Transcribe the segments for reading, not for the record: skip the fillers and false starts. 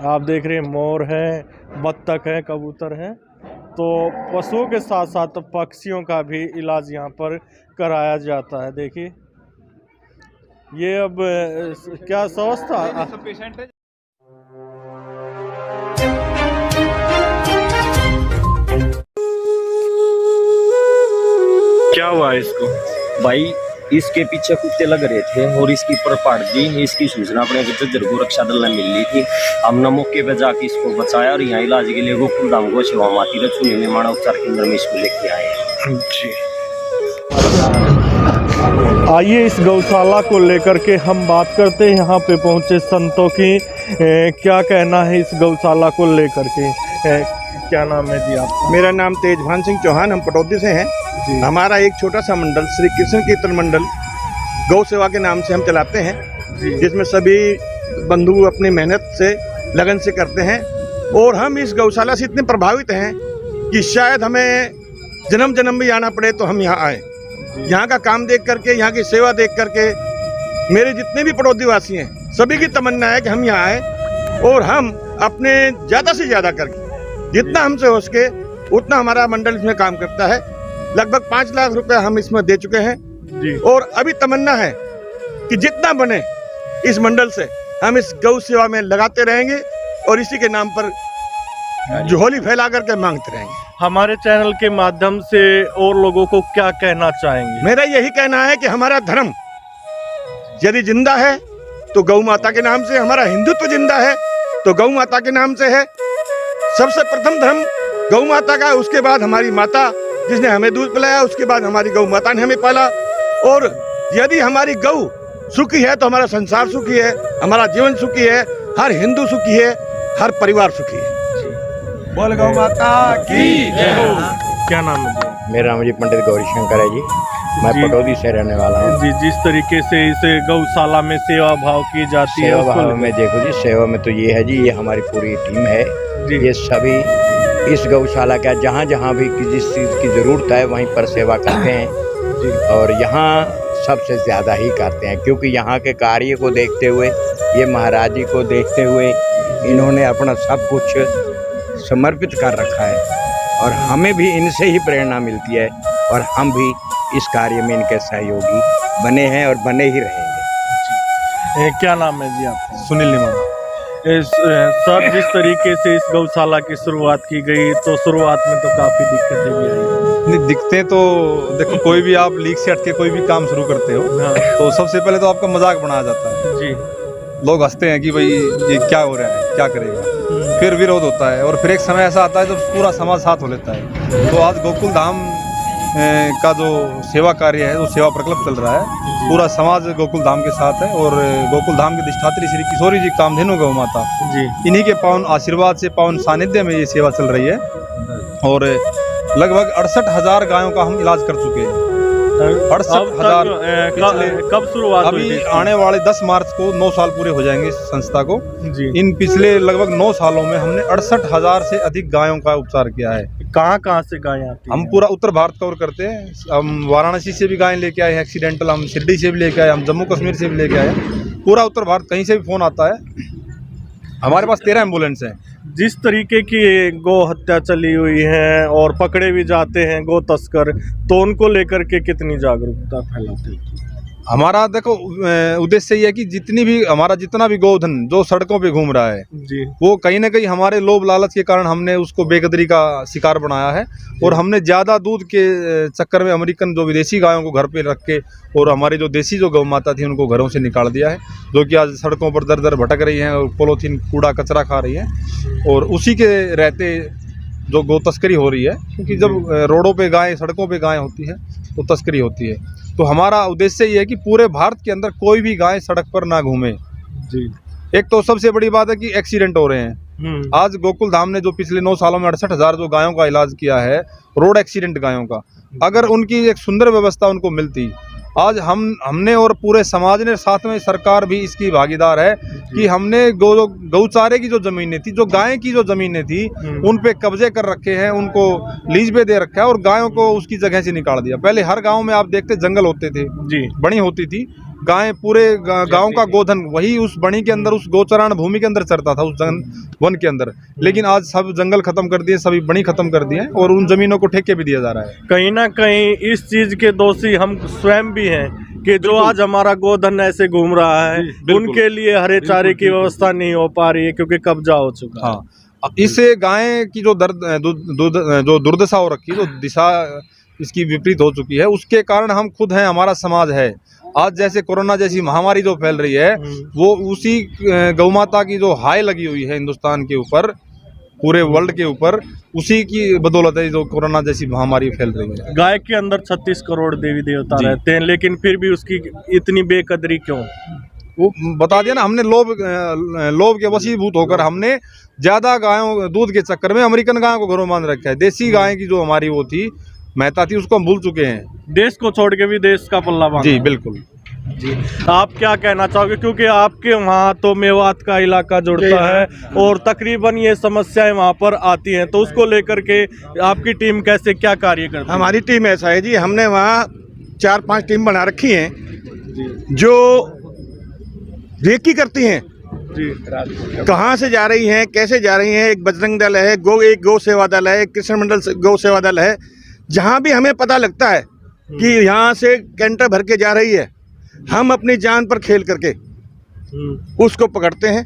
आप देख रहे हैं मोर है, बत्तख है, कबूतर है। तो पशुओं के साथ साथ पक्षियों का भी इलाज यहाँ पर कराया जाता है। देखिए ये अब क्या व्यवस्था क्या हुआ इसको भाई? इसके पीछे कुत्ते लग रहे थे और इसकी पर पड़ गई। इसकी सूचना अपने जज्जर को रक्षा दल ने मिल ली थी। हमने मौके पर जाके इसको बचाया और यहाँ इलाज के लिए गोकुल धाम गौ सेवा माती रचुनी निर्माण उपचार केंद्र में इसको लेके आए हैं। जी आइए इस गौशाला को लेकर के हम बात करते हैं। यहाँ पे पहुँचे संतों की क्या कहना है इस गौशाला को लेकर के। क्या नाम है जी आपका? मेरा नाम तेजभान सिंह चौहान, हम पटौदी से हैं। हमारा एक छोटा सा मंडल श्री कृष्ण कीर्तन मंडल गौ सेवा के नाम से हम चलाते हैं, जिसमें सभी बंधु अपनी मेहनत से लगन से करते हैं। और हम इस गौशाला से इतने प्रभावित हैं कि शायद हमें जन्म जन्म भी आना पड़े तो हम यहाँ आए। यहाँ का काम देख करके, यहाँ की सेवा देख करके मेरे जितने भी पटौदी वासी हैं सभी की तमन्ना है कि हम यहाँ आए और हम अपने ज़्यादा से ज़्यादा करके जितना हमसे हो सके उतना हमारा मंडल इसमें काम करता है। लगभग 5 लाख रुपए हम इसमें दे चुके हैं जी। और अभी तमन्ना है कि जितना बने इस मंडल से हम इस गौ सेवा में लगाते रहेंगे और इसी के नाम पर झोली फैला करके मांगते रहेंगे। हमारे चैनल के माध्यम से और लोगों को क्या कहना चाहेंगे? मेरा यही कहना है कि हमारा धर्म यदि जिंदा है तो गौ माता के नाम से, हमारा हिंदुत्व जिंदा है तो गौ माता के नाम से है। सबसे प्रथम धर्म गौ माता का, उसके बाद हमारी माता जिसने हमें दूध पिलाया, उसके बाद हमारी गौ माता ने हमें पाला। और यदि हमारी गौ सुखी है तो हमारा संसार सुखी है, हमारा जीवन सुखी है, हर हिंदू सुखी है, हर परिवार सुखी है। बोल गौ माता की जय हो। क्या नाम है जी? मेरा नाम जी पंडित गौरी शंकर है जी। मैं पटौदी से रहने वाला हूँ जी। जिस तरीके से इस गौशाला में सेवा भाव की जाती है, सेवा भाव में देखो जी, सेवा में तो ये है जी, ये हमारी पूरी टीम है जी। ये सभी इस गौशाला का जहाँ जहाँ भी जिस चीज़ की ज़रूरत है वहीं पर सेवा करते हैं जी। और यहाँ सबसे ज़्यादा ही करते हैं क्योंकि यहाँ के कार्य को देखते हुए, ये महाराज जी को देखते हुए इन्होंने अपना सब कुछ समर्पित कर रखा है और हमें भी इनसे ही प्रेरणा मिलती है और हम भी इस कार्य में इनके सहयोगी बने हैं और बने ही रहेंगे। क्या नाम है जी आपका? सुनील निमा। सर, जिस तरीके से इस गौशाला की शुरुआत की गई तो शुरुआत में तो काफ़ी दिक्कतें भी आई। नहीं, दिक्कतें तो देखो, कोई भी आप लीक से हटके कोई भी काम शुरू करते हो तो सबसे पहले तो आपका मजाक बनाया जाता है जी। लोग हंसते हैं कि भाई ये क्या हो रहा है, क्या करेगा। फिर विरोध होता है और फिर एक समय ऐसा आता है जब पूरा समाज साथ हो लेता है। तो आज गोकुल धाम का जो सेवा कार्य है, जो सेवा प्रकल्प चल रहा है, पूरा समाज गोकुल धाम के साथ है। और गोकुल धाम के अधिष्ठात्री श्री किशोरी जी कामधेनु गौ माता जी, इन्हीं के पावन आशीर्वाद से, पावन सानिध्य में ये सेवा चल रही है। और लगभग 68,000 गायों का हम इलाज कर चुके हैं। 68,000। कब शुरुआत? अभी आने वाले 10 मार्च को 9 साल पूरे हो जाएंगे संस्था को जी। इन पिछले लगभग 9 सालों में हमने 68,000 से अधिक गायों का उपचार किया है। कहाँ से गायें आती हैं? हम पूरा उत्तर भारत कवर करते हैं। हम वाराणसी से भी गायें लेके आए हैं एक्सीडेंटल, हम शिरडी से भी लेके आए, हम जम्मू कश्मीर से भी लेके आए। पूरा उत्तर भारत कहीं से भी फोन आता है। हमारे पास 13 एम्बुलेंस हैं। जिस तरीके की गौ हत्या चली हुई है और पकड़े भी जाते हैं गौ तस्कर, तो उनको लेकर के कितनी जागरूकता फैलाते हैं? हमारा देखो उद्देश्य ये है कि जितना भी गोधन जो सड़कों पे घूम रहा है जी, वो कहीं ना कहीं हमारे लोभ लालच के कारण हमने उसको बेकदरी का शिकार बनाया है। और हमने ज़्यादा दूध के चक्कर में अमेरिकन जो विदेशी गायों को घर पे रख के और हमारी जो देसी जो गौ माता थी उनको घरों से निकाल दिया है, जो कि आज सड़कों पर दर दर भटक रही हैं और पॉलीथीन कूड़ा कचरा खा रही हैं। और उसी के रहते जो गौ तस्करी हो रही है, क्योंकि जब रोडों पे गायें, सड़कों पे गायें होती है तो तस्करी होती है। तो हमारा उद्देश्य ये है कि पूरे भारत के अंदर कोई भी गाय सड़क पर ना घूमे जी। एक तो सबसे बड़ी बात है कि एक्सीडेंट हो रहे हैं। आज गोकुल धाम ने जो पिछले 9 सालों में 68,000 जो गायों का इलाज किया है, रोड एक्सीडेंट गायों का, अगर उनकी एक सुंदर व्यवस्था उनको मिलती, आज हमने और पूरे समाज ने, साथ में सरकार भी इसकी भागीदार है कि हमने गौचारे की जो ज़मीनें थी, जो गाय की जो ज़मीनें थी, उन पे कब्जे कर रखे हैं, उनको लीज पे दे रखा है और गायों को उसकी जगह से निकाल दिया। पहले हर गांव में आप देखते जंगल होते थे जी, बनी होती थी, गाय पूरे गांव का गोधन वही उस बणी के अंदर, उस गोचराण भूमि के अंदर चरता था, उस वन के अंदर। लेकिन आज सब जंगल खत्म कर दिए, सभी बणी खत्म कर दिए और उन जमीनों को ठेके भी दिया जा रहा है। कहीं ना कहीं इस चीज के दोषी हम स्वयं भी हैं कि जो आज हमारा गोधन ऐसे घूम रहा है, उनके लिए हरे चारे की व्यवस्था नहीं हो पा रही है क्योंकि कब्जा हो चुका है। हाँ, इससे गाय की जो जो दुर्दशा हो रखी है, जो दिशा इसकी विपरीत हो चुकी है, उसके कारण हम खुद हैं, हमारा समाज है। आज जैसे कोरोना जैसी महामारी जो फैल रही है, वो उसी गौ माता की जो हाय लगी हुई है हिंदुस्तान के ऊपर, पूरे वर्ल्ड के ऊपर, उसी की बदौलत है जो कोरोना जैसी महामारी फैल रही है। गाय के अंदर 36 करोड़ देवी देवता रहते हैं, लेकिन फिर भी उसकी इतनी बेकदरी क्यों? वो बता दिया ना, हमने लोभ के वशीभूत होकर हमने ज्यादा गायों दूध के चक्कर में अमेरिकन गायों को घरों बांध रखा है। देसी गाय की जो हमारी वो थी, मेहता थी, उसको हम भूल चुके हैं। देश को छोड़ के भी देश का पल्ला बांधा। जी बिल्कुल। जी, आप क्या कहना चाहोगे, क्योंकि आपके वहाँ तो मेवात का इलाका जुड़ता है और तकरीबन ये समस्याएं वहाँ पर आती हैं, तो उसको लेकर के आपकी टीम कैसे क्या कार्य करती है? हमारी टीम ऐसा है जी, हमने वहाँ 4-5 टीम बना रखी हैं जो रेकी करती हैं जी, कहाँ से जा रही हैं, कैसे जा रही हैं। एक बजरंग दल है, एक गौ सेवा दल है, एक कृष्ण मंडल गौ सेवा दल है। जहाँ भी हमें पता लगता है कि यहाँ से कैंटर भर के जा रही है, हम अपनी जान पर खेल करके उसको पकड़ते हैं,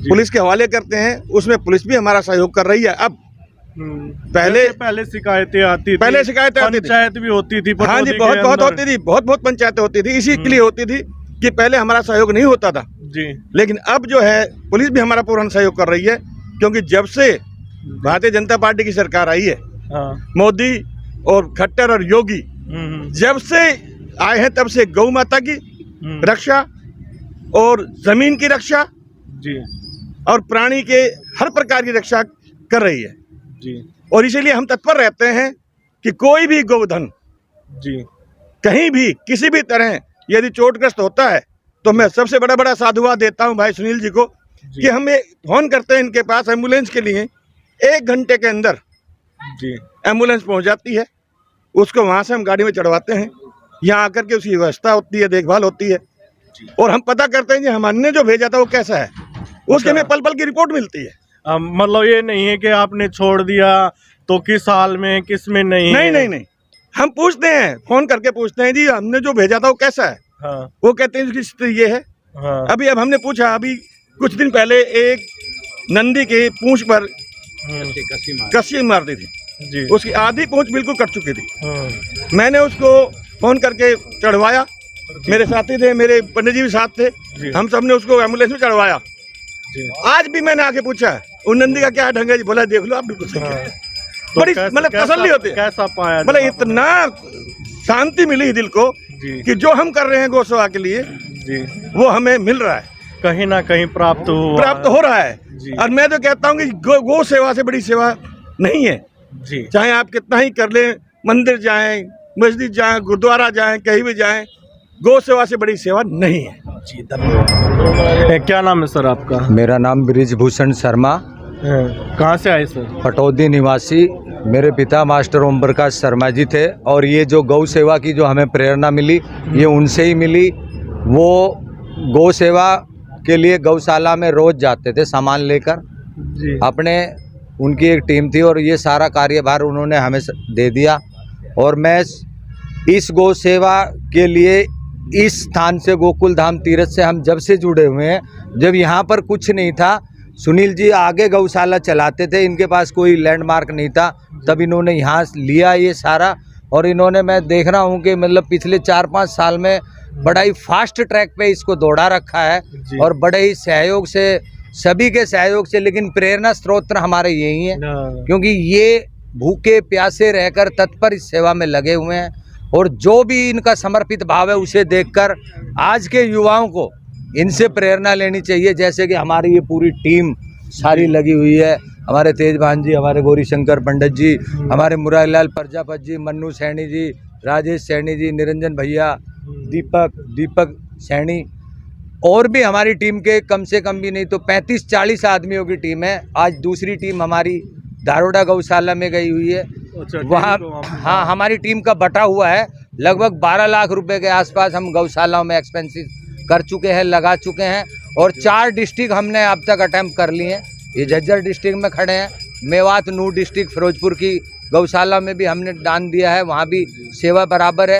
पुलिस के हवाले करते हैं। उसमें पुलिस भी हमारा सहयोग कर रही है। अब पहले शिकायतें आती थी, पंचायत भी होती थी। हाँ जी, बहुत होती थी, बहुत पंचायतें होती थी। इसी के लिए होती थी कि पहले हमारा सहयोग नहीं होता था जी, लेकिन अब जो है पुलिस भी हमारा पूर्ण सहयोग कर रही है, क्योंकि जब से भारतीय जनता पार्टी की सरकार आई है, मोदी और खट्टर और योगी जब से आए हैं, तब से गौ माता की रक्षा और जमीन की रक्षा जी और प्राणी के हर प्रकार की रक्षा कर रही है जी। और इसीलिए हम तत्पर रहते हैं कि कोई भी गोधन जी कहीं भी किसी भी तरह यदि चोटग्रस्त होता है, तो मैं सबसे बड़ा साधुवाद देता हूं भाई सुनील जी को कि हमें फोन करते हैं इनके पास एम्बुलेंस के लिए, 1 घंटे के अंदर जी एम्बुलेंस पहुंच जाती है। उसको वहां से हम गाड़ी में चढ़वाते हैं, यहाँ आकर के उसकी व्यवस्था होती है, देखभाल होती है और हम पता करते हैं कि हमने जो भेजा था वो कैसा है, उसके हमें पल पल की रिपोर्ट मिलती है। मतलब ये नहीं है कि आपने छोड़ दिया तो किस हाल में किस में नहीं, हम पूछते हैं, फोन करके पूछते हैं, जी हमने जो भेजा था वो कैसा है। हाँ। वो कहते हैं उसकी स्थिति ये है। हाँ। अब हमने पूछा, अभी कुछ दिन पहले एक नंदी के पूंछ पर कस्सी मार दी थी जी, उसकी आधी पूंछ बिल्कुल कट चुकी थी। हाँ। मैंने उसको फोन करके चढ़वाया, मेरे साथी थे, मेरे पंडित जी भी साथ थे, हम सब ने उसको एम्बुलेंस में चढ़वाया। आज भी मैंने आके पूछा उन नंदी का क्या ढंग है, बोला देख लो आप बिल्कुल सही है। बड़ी मतलब तसल्ली होती है, कैसा पाया, मतलब इतना शांति मिली दिल को कि जो हम कर रहे हैं गौ सेवा के लिए जी, वो हमें मिल रहा है, कहीं ना कहीं प्राप्त हो रहा है। और मैं तो कहता हूँ कि गौ सेवा से बड़ी सेवा नहीं है जी। चाहे चाहे आप कितना ही कर लें, मंदिर जाएं, मस्जिद जाएं, गुरुद्वारा जाएं, कहीं भी जाएं, गौ सेवा से बड़ी सेवा नहीं है जी। धन्यवाद। क्या नाम है सर आपका? मेरा नाम ब्रिजभूषण शर्मा, कहाँ से आए सर? पटौदी निवासी। मेरे पिता मास्टर ओम प्रकाश शर्मा जी थे और ये जो गौ सेवा की जो हमें प्रेरणा मिली ये उनसे ही मिली। वो गौ सेवा के लिए गौशाला में रोज जाते थे सामान लेकर जी। अपने, उनकी एक टीम थी और ये सारा कार्यभार उन्होंने हमें दे दिया। और मैं इस गौ सेवा के लिए इस स्थान से, गोकुल धाम तीर्थ से हम जब से जुड़े हुए हैं, जब यहाँ पर कुछ नहीं था, सुनील जी आगे गौशाला चलाते थे, इनके पास कोई लैंडमार्क नहीं था, तब इन्होंने यहाँ लिया ये सारा। और इन्होंने, मैं देख रहा हूँ कि मतलब पिछले 4-5 साल में बड़ा ही फास्ट ट्रैक पे इसको दौड़ा रखा है और बड़े ही सहयोग से, सभी के सहयोग से। लेकिन प्रेरणा स्रोत हमारे यही हैं, क्योंकि ये भूखे प्यासे रहकर तत्पर इस सेवा में लगे हुए हैं और जो भी इनका समर्पित भाव है उसे देखकर आज के युवाओं को इनसे प्रेरणा लेनी चाहिए। जैसे कि हमारी ये पूरी टीम सारी लगी हुई है, हमारे तेज भान जी, हमारे गौरी शंकर पंडित जी, हमारे मुरारीलाल प्रजापत जी, मन्नू सैनी जी, राजेश सैनी जी, निरंजन भैया, दीपक सैनी, और भी हमारी टीम के कम से कम भी नहीं तो 35-40 आदमियों की टीम है। आज दूसरी टीम हमारी दारोडा गौशाला में गई हुई है, वहाँ हाँ हमारी टीम का बटा हुआ है। लगभग 12 लाख रुपए के आसपास हम गौशालाओं में एक्सपेंसेस कर चुके हैं, लगा चुके हैं। और 4 डिस्ट्रिक्ट हमने अब तक अटेम्प्ट कर लिए हैं। ये झज्जर डिस्ट्रिक्ट में खड़े हैं, मेवात, नूर डिस्ट्रिक्ट, फिरोजपुर की गौशाला में भी हमने दान दिया है, वहाँ भी सेवा बराबर है।